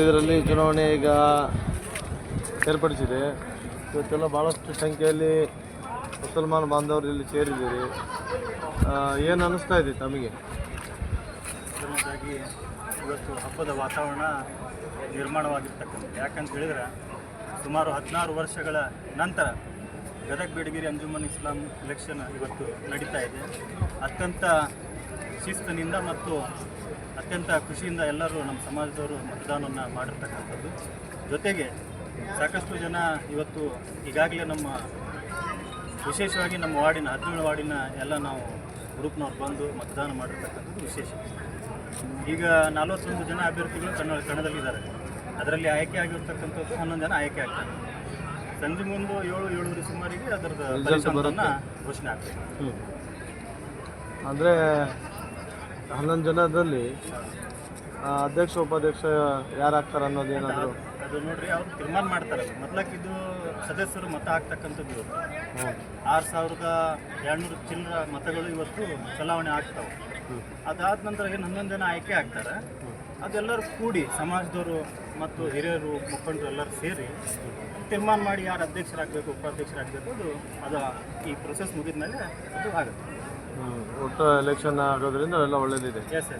ಇದರಲ್ಲಿ ಚುನಾವಣೆ ಈಗ ಏರ್ಪಡಿಸಿದೆ. ಇವತ್ತೆಲ್ಲ ಭಾಳಷ್ಟು ಸಂಖ್ಯೆಯಲ್ಲಿ ಮುಸಲ್ಮಾನ ಬಾಂಧವರು ಇಲ್ಲಿ ಸೇರಿದ್ದೀರಿ. ಏನು ಅನ್ನಿಸ್ತಾ ಇದೆ ತಮಗೆ? ಮೊದಲನೇದಾಗಿ ಇವತ್ತು ಹಬ್ಬದ ವಾತಾವರಣ ನಿರ್ಮಾಣವಾಗಿರ್ತಕ್ಕಂಥದ್ದು. ಯಾಕಂತ ಹೇಳಿದ್ರೆ ಸುಮಾರು 16 ವರ್ಷಗಳ ನಂತರ ಗದಗ ಬೇಡಗಿರಿ ಅಂಜುಮನ್ ಇಸ್ಲಾಂ ಎಲೆಕ್ಷನ್ ಇವತ್ತು ನಡೀತಾ ಇದೆ. ಅತ್ಯಂತ ಶಿಸ್ತಿನಿಂದ ಮತ್ತು ಅತ್ಯಂತ ಖುಷಿಯಿಂದ ಎಲ್ಲರೂ ನಮ್ಮ ಸಮಾಜದವರು ಮತದಾನವನ್ನು ಮಾಡಿರ್ತಕ್ಕಂಥದ್ದು. ಜೊತೆಗೆ ಸಾಕಷ್ಟು ಜನ ಇವತ್ತು ಈಗಾಗಲೇ ನಮ್ಮ ವಿಶೇಷವಾಗಿ ನಮ್ಮ ವಾರ್ಡಿನ 17 ವಾರ್ಡಿನ ಎಲ್ಲ ನಾವು ಗ್ರೂಪ್ನವ್ರು ಬಂದು ಮತದಾನ ಮಾಡಿರ್ತಕ್ಕಂಥದ್ದು ವಿಶೇಷ. ಈಗ 41 ಜನ ಅಭ್ಯರ್ಥಿಗಳು ಕಣದಲ್ಲಿದ್ದಾರೆ. ಅದರಲ್ಲಿ ಆಯ್ಕೆ ಆಗಿರ್ತಕ್ಕಂಥದ್ದು 11 ಜನ ಆಯ್ಕೆ ಆಗ್ತಾರೆ. ಸಂಜೆ ಮುಂದೆ 7-7:30 ಸುಮಾರಿಗೆ ಅದರದ್ದು ಫಲಿತಾಂಶವನ್ನು ಘೋಷಣೆ ಆಗ್ತದೆ. ಅಂದರೆ 11 ಜನದಲ್ಲಿ ಅಧ್ಯಕ್ಷ ಉಪಾಧ್ಯಕ್ಷ ಯಾರಾಗ್ತಾರೆ ಅನ್ನೋದು ಏನಾದರೂ ಅದು ನೋಡ್ರಿ ಅವ್ರು ತೀರ್ಮಾನ ಮಾಡ್ತಾರೆ. ಮೊದಲಕ್ಕೆ ಇದು ಸದಸ್ಯರು ಮತ ಹಾಕ್ತಕ್ಕಂಥದ್ದು ಇವತ್ತು 6,200 ಚಿಲ್ಲರ ಮತಗಳು ಇವತ್ತು ಚಲಾವಣೆ ಆಗ್ತಾವೆ. ಅದಾದ ನಂತರ ಏನು 11 ಜನ ಆಯ್ಕೆ ಆಗ್ತಾರೆ. ಅದೆಲ್ಲರೂ ಕೂಡಿ ಸಮಾಜದವರು ಮತ್ತು ಹಿರಿಯರು ಮುಖಂಡರು ಎಲ್ಲರೂ ಸೇರಿ ತೀರ್ಮಾನ ಮಾಡಿ ಯಾರು ಅಧ್ಯಕ್ಷರಾಗಬೇಕು ಉಪಾಧ್ಯಕ್ಷರಾಗಬೇಕು ಅದು ಈ ಪ್ರೊಸೆಸ್ ಮುಗಿದ ಮೇಲೆ ಅದು ಆಗುತ್ತೆ. ಒಟ್ಟು ಎಲೆಕ್ಷನ್ ಆಗೋದ್ರಿಂದ ಎಲ್ಲ ಒಳ್ಳೇದಿದೆ. ಎಸ್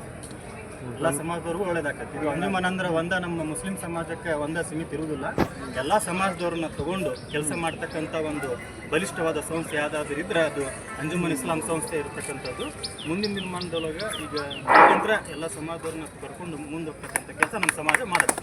ಎಲ್ಲ ಸಮಾಜದವ್ರಿಗೂ ಒಳ್ಳೇದಾಗತ್ತೆ. ಇದು ಅಂಜುಮನ್ ಅಂದ್ರೆ ನಮ್ಮ ಮುಸ್ಲಿಂ ಸಮಾಜಕ್ಕೆ ಒಂದೇ ಸೀಮಿತ ಇರುವುದಿಲ್ಲ. ಎಲ್ಲ ಸಮಾಜದವ್ರನ್ನ ತಗೊಂಡು ಕೆಲಸ ಮಾಡ್ತಕ್ಕಂಥ ಒಂದು ಬಲಿಷ್ಠವಾದ ಸಂಸ್ಥೆ ಯಾವುದಾದ್ರೂ ಇದ್ರೆ ಅದು ಅಂಜುಮನ್ ಇಸ್ಲಾಂ ಸಂಸ್ಥೆ ಇರತಕ್ಕಂಥದ್ದು. ಮುಂದಿನ ನಿರ್ಮಾಣದೊಳಗೆ ಈಗ ಎಲ್ಲ ಸಮಾಜದವ್ರನ್ನ ಕರ್ಕೊಂಡು ಮುಂದೆ ಹೋಗ್ತಕ್ಕಂಥ ಕೆಲಸ ನಮ್ಮ ಸಮಾಜ ಮಾಡುತ್ತೆ.